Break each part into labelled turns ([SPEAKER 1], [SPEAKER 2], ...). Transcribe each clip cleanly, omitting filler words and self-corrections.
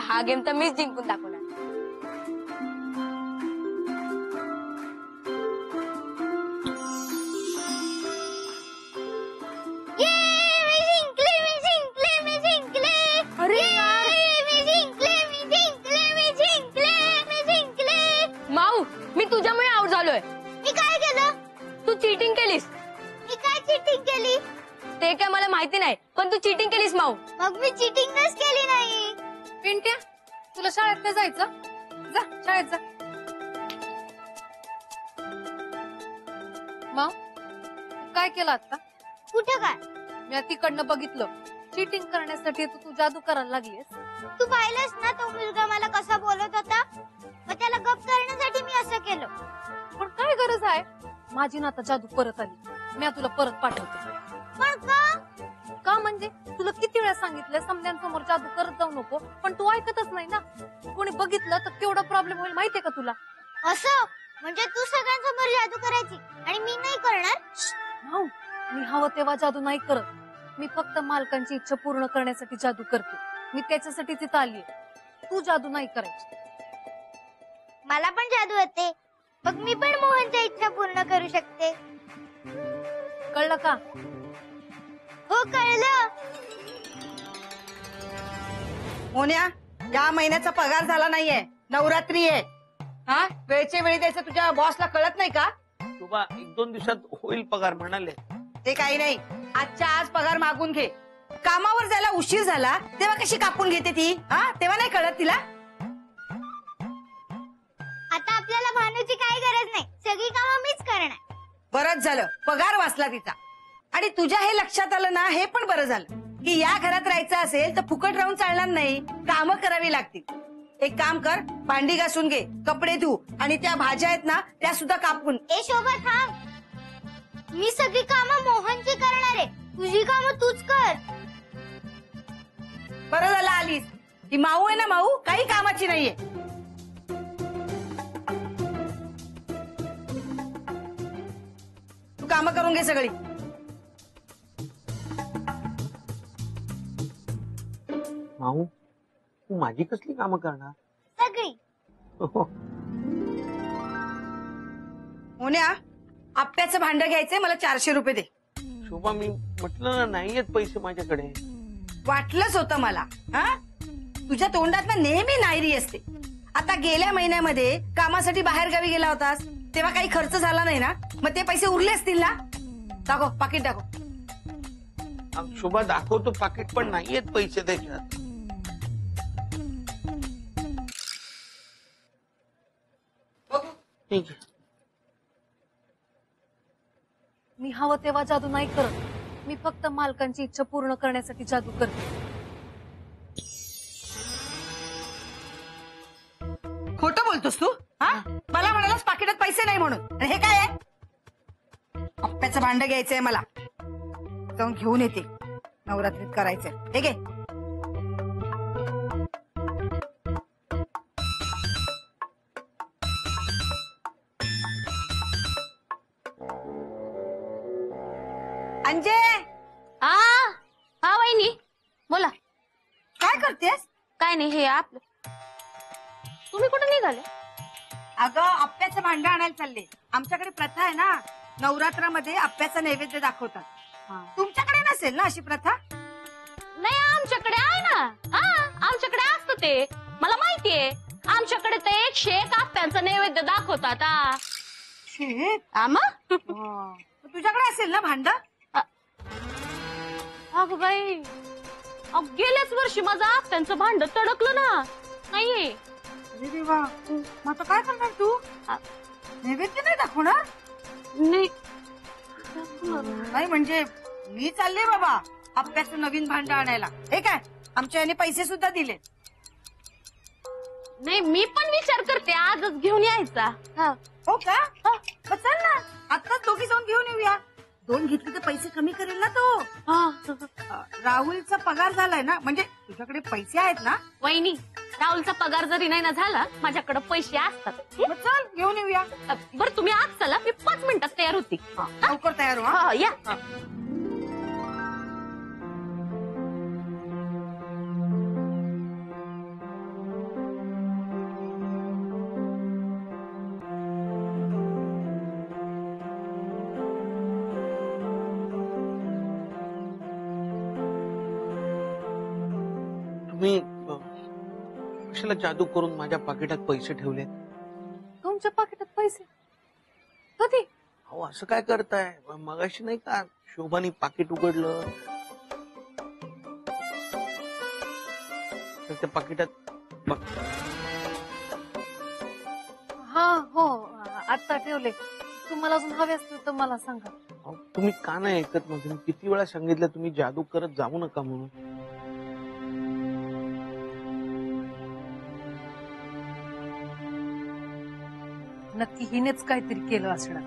[SPEAKER 1] हा गेम तर मीच जिंकून दाखवणार. अरे माऊ, मी तुझ्यामुळे आउट झालोय.
[SPEAKER 2] मी काय केलं?
[SPEAKER 1] तू चीटिंग केलीस.
[SPEAKER 2] मी काय चीटिंग केली?
[SPEAKER 1] ते काय मला माहिती नाही, पण तू चीटिंग केलीस माऊ.
[SPEAKER 2] मग मी चीटिंगच केली नाही.
[SPEAKER 3] पिंट्या, तुला शाळेत नाही जायचं? जा शाळेत जा. मग काय केलं आता?
[SPEAKER 2] कुठं काय?
[SPEAKER 3] मी तिकडनं बघितलं. चीटिंग करण्यासाठी तू जादू करायला लागलीस.
[SPEAKER 2] तू पाहिलंस ना तो मुलगा मला कसा बोलत होता. मग त्याला गप करण्यासाठी मी असं केलं.
[SPEAKER 3] पण काय गरज आहे? माझी ना आता जादू परत आली. मी तुला परत पाठवते.
[SPEAKER 2] पण
[SPEAKER 3] का म्हणजे तुला किती वेळा सांगितलं समद्यांसमोर जादू करत जाऊ नको, पण तू ऐकतच नाही ना. कोणी बघितलं तर केवढा प्रॉब्लेम होईल माहितीये का तुला?
[SPEAKER 2] असं म्हणजे तू सगळ्यांसमोर जादू करायची आणि मी नाही करणार?
[SPEAKER 3] भाऊ, मी हवं तेव्हा जादू नाही करत. मी फक्त मालकांची इच्छा पूर्ण करण्यासाठी जादू करते. मी त्याच्यासाठी तिथं आलीये. तू जादू नाही करायची.
[SPEAKER 2] मला पण जादू येते. मग मी पण मोहनची इच्छा पूर्ण करू शकते.
[SPEAKER 3] कळलं का?
[SPEAKER 2] हो कळलं.
[SPEAKER 4] मोन्या, या महिन्याचा पगार झाला नाहीये. नवरात्री आहे. हा, वेळच्या वेळी द्यायचं तुझ्या बॉसला कळत नाही का?
[SPEAKER 5] शोभा, 1-2 दिवसात होईल पगार म्हणाले.
[SPEAKER 4] ते काही नाही, आजच्या आज पगार मागून घे. कामावर जायला उशीर झाला तेव्हा कशी कापून घेते ती? हा, तेव्हा नाही कळत तिला?
[SPEAKER 2] आता आपल्याला भांडूची काही गरज नाही. सगळी कामं मीच करणार.
[SPEAKER 4] बरंच झालं, पगार वाचला तिचा. आणि तुझ्या हे लक्षात आलं ना, हे पण बरं झालं की या घरात राहायचं असेल तर फुकट राहून चालणार नाही. कामं करावी लागतील. एक काम कर, भांडी घासून घे, कपडे धु आणि त्या भाज्या आहेत ना त्या सुद्धा कापून.
[SPEAKER 2] ए शोभा थांब. मी सगळी कामं मोहनची करणार आहे. तुझी कामं तूच कर.
[SPEAKER 4] बरं झालं आलीस. ही माऊ आहे ना, माऊ काही कामाची नाहीये. तू कामं करून घे सगळी.
[SPEAKER 5] माऊ, तू माझी कसली कामं करणार?
[SPEAKER 2] सगळी.
[SPEAKER 4] मोन्या, आप्याचं भांड घ्यायचंय, मला 400 रुपये दे.
[SPEAKER 5] शोभा, मी म्हटलं ना नाहीयेत पैसे माझ्याकडे.
[SPEAKER 4] वाटलंच होतं मला. हा, तुझ्या तोंडात ना नेहमी नायरी असते. आता गेल्या महिन्यामध्ये कामासाठी बाहेर गावी गेला होतास तेव्हा काही खर्च झाला नाही ना, मग ते पैसे उरले असतील ना? दाखव, पाकिट दाखव.
[SPEAKER 5] शोभा दाखवतो पाकिट, पण नाहीयेत पैसे त्याच्यात. ठीक आहे.
[SPEAKER 3] मी हवं तेव्हा जादू नाही करत. मी फक्त मालकांची इच्छा पूर्ण करण्यासाठी जादू करते.
[SPEAKER 4] खोटं बोलतोस तू? हा, मला म्हणालास पाकिटात पैसे नाही म्हणून. आणि हे काय आहे? आप्याचं भांड घ्यायचंय मला. जाऊन घेऊन येते. नवरात्रीत करायचंय. हे घे. अंजे.
[SPEAKER 1] हा वहिनी बोला.
[SPEAKER 4] काय करतेस?
[SPEAKER 1] काय नाही, हे आपलं. तुम्ही कुठे निघाले?
[SPEAKER 4] अगं, आप्याचं भांड आणायला चालले. आमच्याकडे प्रथा आहे ना, नवरात्रामध्ये आप्याचा नैवेद्य दाखवतात. तुमच्याकडे नसेल ना अशी प्रथा?
[SPEAKER 1] नाही, आमच्याकडे आहे ना. आमच्याकडे असतं ते, मला माहितीये. आमच्याकडे ते 101 आप्यांचा नैवेद्य दाखवतात.
[SPEAKER 4] तुझ्याकडे असेल ना भांड?
[SPEAKER 1] अगं बाई, गेल्याच वर्षी माझं आप्यांचं भांड तडकलं ना. नाहीये.
[SPEAKER 4] अरे देवा, मग आता काय करणार तू? नैवेद्य नाही दाखवणार?
[SPEAKER 1] नाही
[SPEAKER 4] नाही म्हणजे मी चालले बाबा आप्याचं नवीन भांड आणायला. हे काय, आमच्या याने पैसे सुद्धा दिले.
[SPEAKER 1] नाही, मी पण विचार करते आजच घेऊन यायचा.
[SPEAKER 4] हो का? मग चल ना, आत्ताच दोघी जाऊन घेऊन येऊया. 2 घेतले तर पैसे कमी करेल ना तो. राहुलचा पगार झालाय ना, म्हणजे तुझ्याकडे पैसे आहेत ना?
[SPEAKER 1] वहिनी, राहुलचा पगार जरी नाही ना झाला, माझ्याकडे पैसे असतात.
[SPEAKER 4] मग चल घेऊन येऊया.
[SPEAKER 1] बरं तुम्ही आज चला, मी 5 मिनिटात तयार होती.
[SPEAKER 4] लवकर तयार हो.
[SPEAKER 1] या.
[SPEAKER 5] कशाला जादू करून माझ्या पाकिटात पैसे ठेवले?
[SPEAKER 3] तुमच्या पाकिटात पैसे कधी?
[SPEAKER 5] अहो असं काय करताय? मगाशी नाही का शोभानी पाकिट उघडलं तर त्या पाकिटात बघ.
[SPEAKER 3] हा हो आता ठेवले. तुम्हाला अजून हवे असतील तर मला सांगा.
[SPEAKER 5] अहो, तुम्ही का नाही ऐकत माझं? मी किती वेळा सांगितलं तुम्ही जादू करत जाऊ नका म्हणून.
[SPEAKER 3] नक्की हिनेच काहीतरी केलं असणार.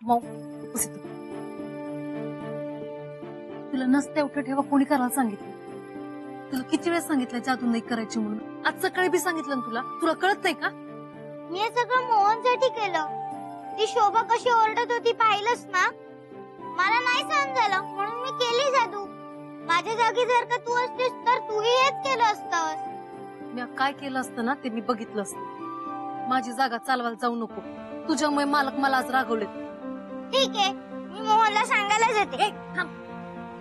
[SPEAKER 3] मग उशी तू. तुला नसते उठे ठेवा कोणी करायला सांगितलं? तुला किती वेळ सांगितलं जादू नाही करायची म्हणून? आज सकाळी बी सांगितलं ना तुला. तुला कळत नाही का?
[SPEAKER 2] मी हे सगळं मोहनसाठी केलं. ती शोभा कशी ओरडत होती पाहिलंच ना. मला नाही सहन झालं म्हणून मी केली जादू. माझ्या जागी जर का तू असतीस तर तूही हेच केलं असतंस.
[SPEAKER 3] मी काय केलं असतं ना ते मी बघितलं असतं. माझी जागा चालवायला जाऊ नको. तुझ्यामुळे मालक मला आज रागवले.
[SPEAKER 2] ठीक आहे मी मोहनला सांगायला जाते.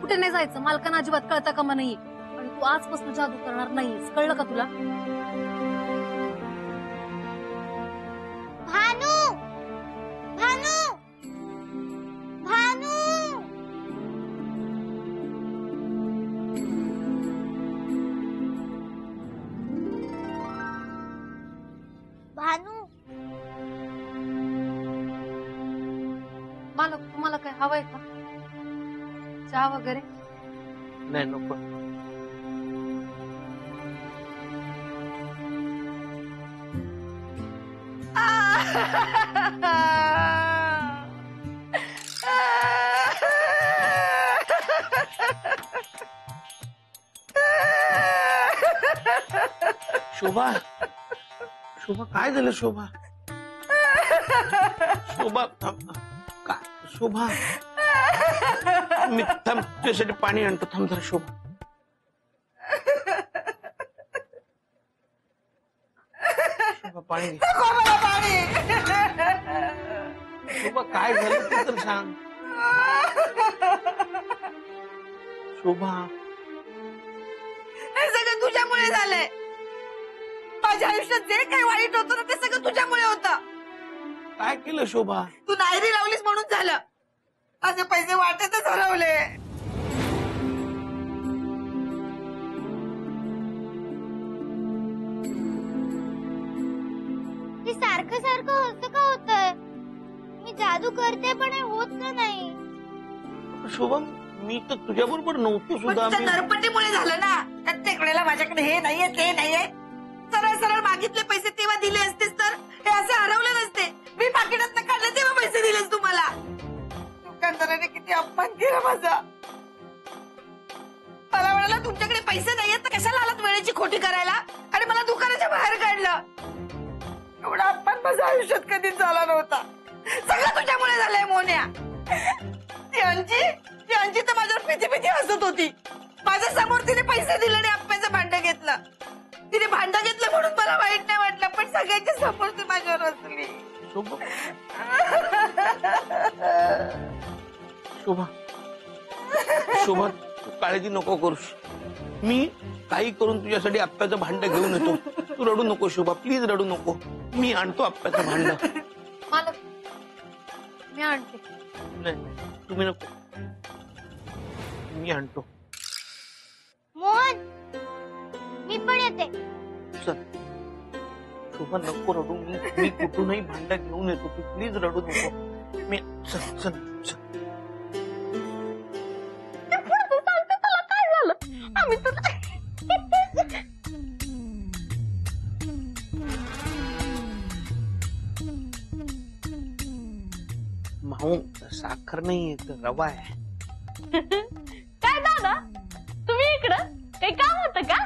[SPEAKER 3] कुठे नाही जायचं. मालकांना अजिबात कळता कामा नाहीये. आणि तू आजपासून जादू करणार नाहीयेस. कळलं का तुला?
[SPEAKER 2] भानू भानू भानू भानू
[SPEAKER 3] मालक तुम्हाला काय हवंय का? चहा वगैरे?
[SPEAKER 5] नाही नको. शोभा शोभा काय झालं? शोभा शोभा थांब. काय शोभा? मी थांब तुझ्यासाठी पाणी आणतो. थांब जरा शोभा. शोभा पाणी घे. शोभा काय झालं ते तर सांग. शोभा
[SPEAKER 4] हे सगळं तुझ्यामुळे झालंय. माझ्या आयुष्यात जे काही वाईट होतं ना ते सगळं तुझ्यामुळे होतं.
[SPEAKER 5] काय केलं शोभा?
[SPEAKER 4] तू नायरी लावलीस म्हणून झालं. माझे पैसे वाटेतच हरवले.
[SPEAKER 2] हे सारखं सारखं होतं का होतंय? मी जादू करते पण हे होत का नाही?
[SPEAKER 5] शोभा मी तर तुझ्या बरोबर नव्हतो सुद्धा.
[SPEAKER 4] नरपट्टीमुळे झालं ना. प्रत्येक वेळेला माझ्याकडे हे नाहीये ते नाहीये. सरळ सरळ मागितले पैसे तेव्हा दिले असतेस तर हे असे हरवले नसते. मी पाकिटात काढले तेव्हा पैसे दिलेस तुम्हाला. दुकानदाराने किती अपमान केला माझा. मला म्हणाला तुमच्याकडे पैसे नाहीयेत तर कशाला आलात वेळेची खोटी करायला आणि मला दुकानाच्या बाहेर काढलं. एवढा अपमान माझ्या आयुष्यात कधीच झाला नव्हता. सगळं तुझ्यामुळे झालंय मोन्या. ती अंजी तर माझ्यावर पिती पिती हसत होती. माझ्या समोर तिने पैसे दिले आणि आप्पाचं भांडं घेतलं. तिने भांडं घेतलं म्हणून मला वाईट नाही वाटलं पण सगळ्यांच्या समोर ती माझ्यावर हसली.
[SPEAKER 5] शोभा शोभा शोभा तू काळजी नको करूस. मी काही करून तुझ्यासाठी आप्पाचं भांडं घेऊन येतो. तू रडू नको शोभा. प्लीज रडू नको. मी आणतो आप्पाचं भांडं.
[SPEAKER 3] मालक मी आणते.
[SPEAKER 5] नाही तुम्ही नको. मी आणतो.
[SPEAKER 2] मोहन मी पण येते.
[SPEAKER 5] चल शोभा नको रडू. मी कुठूनही भांडं घेऊन येतो. तू प्लीज रडू नको. मी चल चल चल.
[SPEAKER 1] काय झालं? आम्ही तुला
[SPEAKER 5] माऊ साखर नाही तर रवा आहे.
[SPEAKER 1] काय दादा तुम्ही इकडं काही काम होतं का?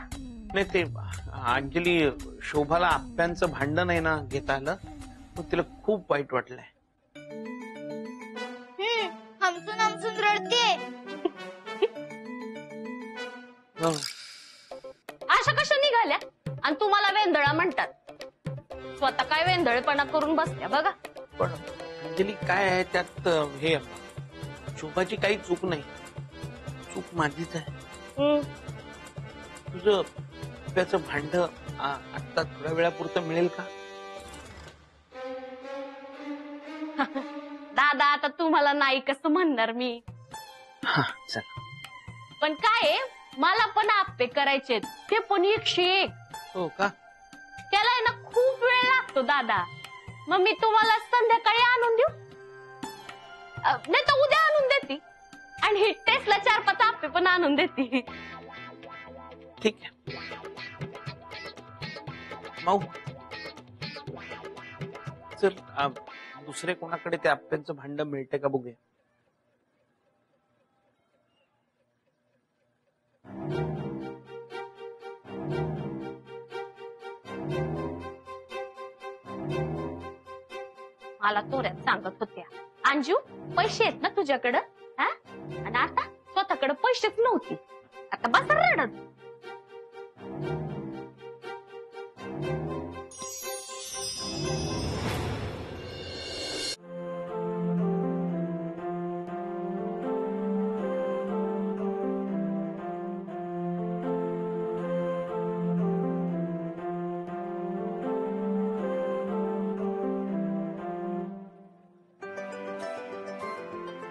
[SPEAKER 5] नाही ते अंजली शोभाला आप्यांचं भांडण नाही ना घेता आलं मग तिला खूप वाईट वाटलंय.
[SPEAKER 2] हमसून हमसून रडते.
[SPEAKER 5] हं.
[SPEAKER 1] अशा कशा निघाल्या आणि तुम्हाला वेंधळा म्हणतात. स्वतः काय वेंधळेपणा करून बसल्या बघा.
[SPEAKER 5] पण अंजली काय आहे त्यात हे शोभाची काही चूक नाही. चूक माझीच आहे. तुझं त्याचं भांड आता थोड्या वेळापुरतं मिळेल का?
[SPEAKER 1] दादा आता तुम्हाला नाही कसं म्हणणार मी.
[SPEAKER 5] हा चला.
[SPEAKER 1] पण काय आहे, मला पण आप्पे करायचे ते पण 101.
[SPEAKER 5] हो का?
[SPEAKER 1] त्याला आहे ना खूप वेळ लागतो दादा. मग मी तुम्हाला संध्याकाळी आणून देऊ, नाही तर उद्या आणून देते. आणि हिट टेस्टला 4-5 आप्पे पण आणून देते.
[SPEAKER 5] ठीक आहे. माऊ चल दुसरे कोणाकडे ते आप्यांचं भांड मिळते का बघूया.
[SPEAKER 1] मला तोऱ्यात सांगत होत्या, अंजू पैसे आहेत ना तुझ्याकडं, हा? आणि आता स्वतःकडे पैसेच नव्हते. आता बस रडत.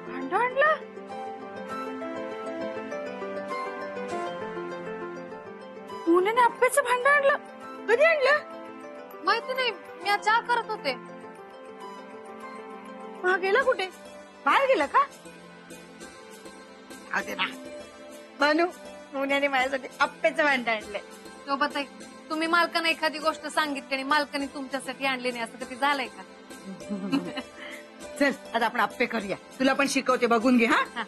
[SPEAKER 4] भांड आणलं? पुण्याने आप्याचं भांड आणलं? कधी आणलं?
[SPEAKER 3] माहिती नाही, मी आज चहा करत होते.
[SPEAKER 4] हा गेला कुठे? बाहेर गेला का? दे ना बनू. पुण्याने माझ्यासाठी आप्याचं भांड आणलंय.
[SPEAKER 3] शोभाताई, तुम्ही मालकाने एखादी गोष्ट सांगितली आणि मालकाने तुमच्यासाठी आणली नाही असं कधी झालंय का?
[SPEAKER 4] चल आज आपण आप्पे करूया. तुला पण शिकवते, बघून घे. हा
[SPEAKER 3] हा.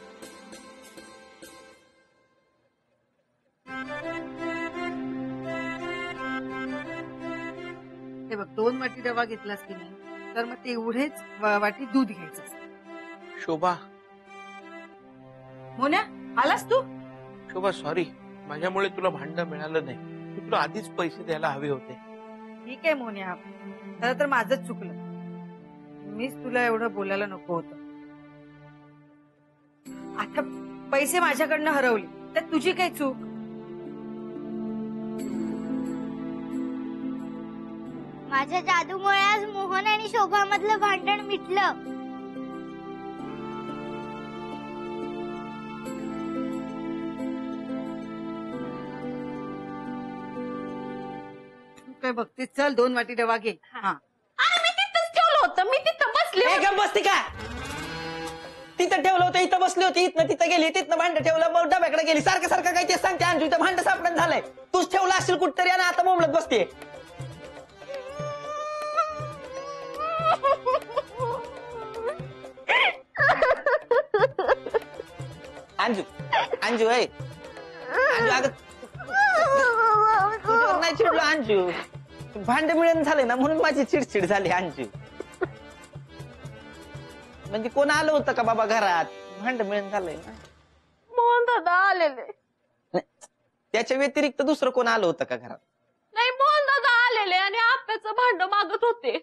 [SPEAKER 4] हे बघ, 2 वाटी रवा घेतलास की नाही तर मग ते एवढेच वाटी दूध घ्यायचं.
[SPEAKER 5] शोभा
[SPEAKER 4] मोन्या आलास तू?
[SPEAKER 5] शोभा सॉरी, माझ्यामुळे तुला भांड मिळालं नाही. मी तुला आधीच पैसे द्यायला हवे होते.
[SPEAKER 4] ठीक आहे मोन्या, खरं तर माझंच चुकलं. मीच तुला एवढं बोलायला नको होतं. आता पैसे माझ्याकडनं हरवले तर तुझी काय चूक?
[SPEAKER 2] माझ्या जादूमुळे आज मोहन आणि शोभा मधलं भांडण मिटलं.
[SPEAKER 4] तू काय बघते? चल 2 वाटी रवा घे. हा
[SPEAKER 1] मी तिथंच ठेवलं होतं, मी तिथं बसले होते.
[SPEAKER 6] बसती का? तिथं ठेवलं होतं, इथं बसली होती, इथनं तिथं गेली, तिथनं भांड ठेवलं, मग डब्याकडे गेली. सारखं सारखं काय ते सांगते अंजू, इथं भांड सापडण झालंय. तूच ठेवलं असेल कुठतरी आणि आता बोंबलत बसते. अंजू अंजू आहे अंजू, अगं तुझ्यावर नाही चिडलो अंजू. भांड मिळून झाले ना म्हणून माझी चिडचिड झाली अंजू. म्हणजे कोण आलं होतं का बाबा घरात? भांड मिळून झालंय ना.
[SPEAKER 1] मोहन दादा आलेले.
[SPEAKER 6] त्याच्या व्यतिरिक्त दुसरं कोण आलं होतं का घरात?
[SPEAKER 1] नाही, मोहन दादा आलेले आणि आप्याचं भांड मागत होते.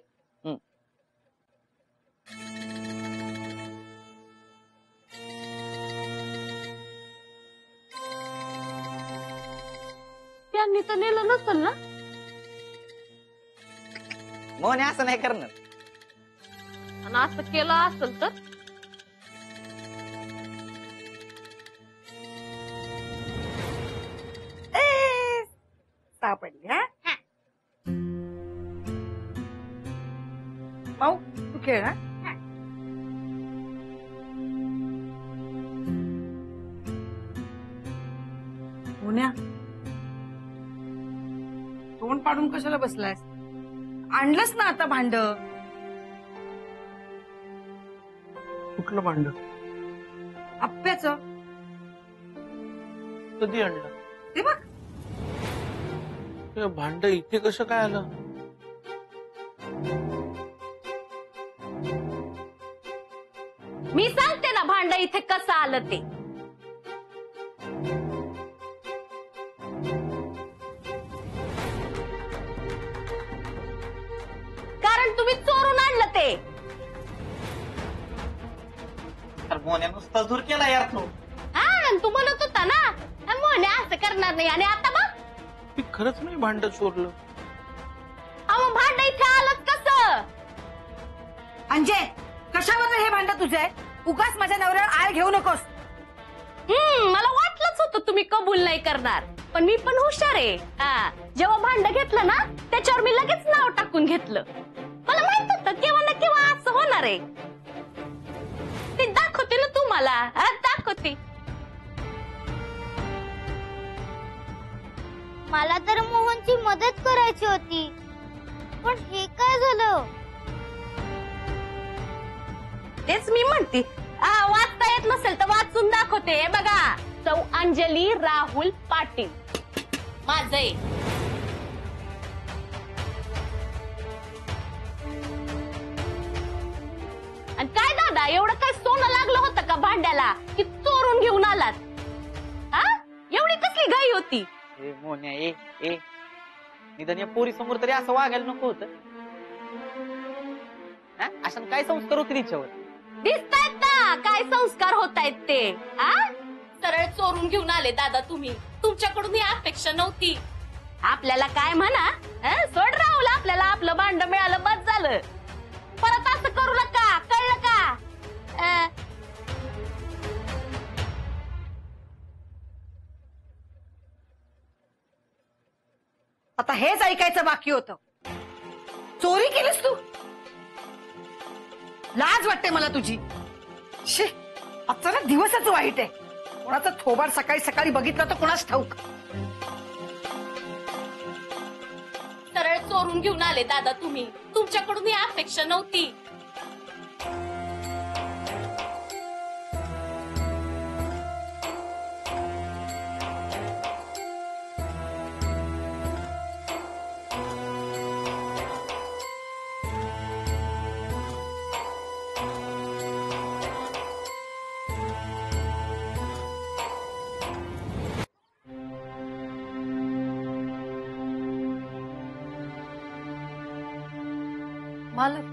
[SPEAKER 1] त्यांनी तर नेलं नसेल ना?
[SPEAKER 6] मोहने असं नाही करणार.
[SPEAKER 1] आणि असं केलं असेल तर
[SPEAKER 4] सापडली. हा माऊ तू खेळ. हा मोन्या, तोंड पाडून कशाला बसलायस? आणलंस ना आता भांड.
[SPEAKER 5] कुठलं भांड?
[SPEAKER 4] आप्याचं.
[SPEAKER 5] कधी आणलं?
[SPEAKER 4] ते बघ.
[SPEAKER 5] ते भांड इथे कसं काय आलं?
[SPEAKER 1] मी सांगते ना भांड इथे कसं आलं ते. आणि तुम्ही चोरून आणलं ते.
[SPEAKER 6] अरे मोन्या नुसता धूर केला यार तू.
[SPEAKER 1] हा आणि तू म्हणत होता ना मोहने असं करणार नाही आणि आता बघ.
[SPEAKER 5] मी खरंच नाही भांड चोरलं.
[SPEAKER 1] अहो भांड इथे आलंच कसं?
[SPEAKER 4] अंजे कशावर हे भांड तुझं आहे? उगाच माझ्या नवऱ्यावर आळ घेऊ नकोस.
[SPEAKER 1] मला वाटलंच होतं तुम्ही कबूल नाही करणार, पण मी पण हुशार आहे. हा, जेव्हा भांड घेतलं ना त्याच्यावर मी लगेच नाव टाकून घेतलं. मला माहित होतं केव्हा ना केव्हा असं होणार आहे. ते दाखवते ना तुम्हाला. दाखवते.
[SPEAKER 2] मला तर मोहनची मदत करायची होती, पण हे काय झालं?
[SPEAKER 1] तेच मी म्हणते. वाचता येत नसेल तर वाचून दाखवते. हे बघा, सौ अंजली राहुल पाटील माझं आहे. आणि काय दादा, एवढं काय सोनं लागलं होतं का भांड्याला की चोरून घेऊन आलात? हा, एवढी कसली घाई होती?
[SPEAKER 6] ए मोन्या ए निदान या पोरी समोर तरी असं वागायला नको होतं. अशा काय संस्कार होते तिच्यावर?
[SPEAKER 1] दिसतायत ना काय संस्कार होत आहेत ते. सरळ चोरून घेऊन आले दादा तुम्ही. तुमच्याकडून ही अपेक्षा नव्हती. आपल्याला काय म्हणा, सोड राहुल, आपल्याला आपलं भांड मिळालं बस झालं. परत असं करू नका, कळलं का?
[SPEAKER 4] आता हेच ऐकायचं बाकी होतं. चोरी केलीस तू? लाज वाटते मला तुझी. शे, आजचा ना दिवसच वाईट आहे. कोणाचं थोबाड सकाळी सकाळी बघितलं तर कोणाच ठाऊक.
[SPEAKER 1] सरळ चोरून घेऊन आले दादा तुम्ही. तुमच्याकडून ही अपेक्षा नव्हती.
[SPEAKER 3] मालक,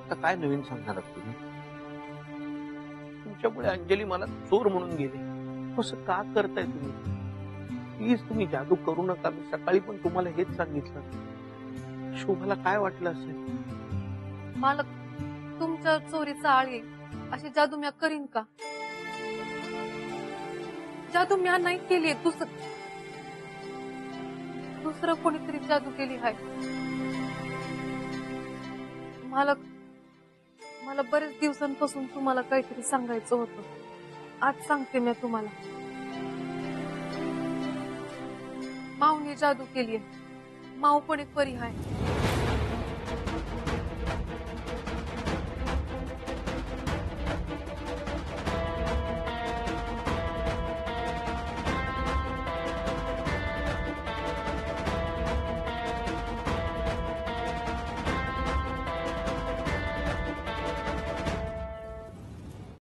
[SPEAKER 5] आता काय नवीन सांगणार आहात तुम्ही? तुमच्यामुळे अंजली मला चोर म्हणून गेली. असं का करताय तुम्ही? प्लीज तुम्ही जादू करू नका. मी सकाळी पण तुम्हाला हेच सांगितलं. शोभाला काय वाटलं असेल?
[SPEAKER 3] मालक, तुमच्या चोरीचा आळ येईल अशी जादू म्या करीन का? जादू म्या नाही केली. दुसरं कोणीतरी जादू केली आहे. मालक, मला बरेच दिवसांपासून तुम्हाला काहीतरी सांगायचं होतं. आज सांगते मी तुम्हाला. माऊने जादू केली आहे. माऊ पण एक परी आहे.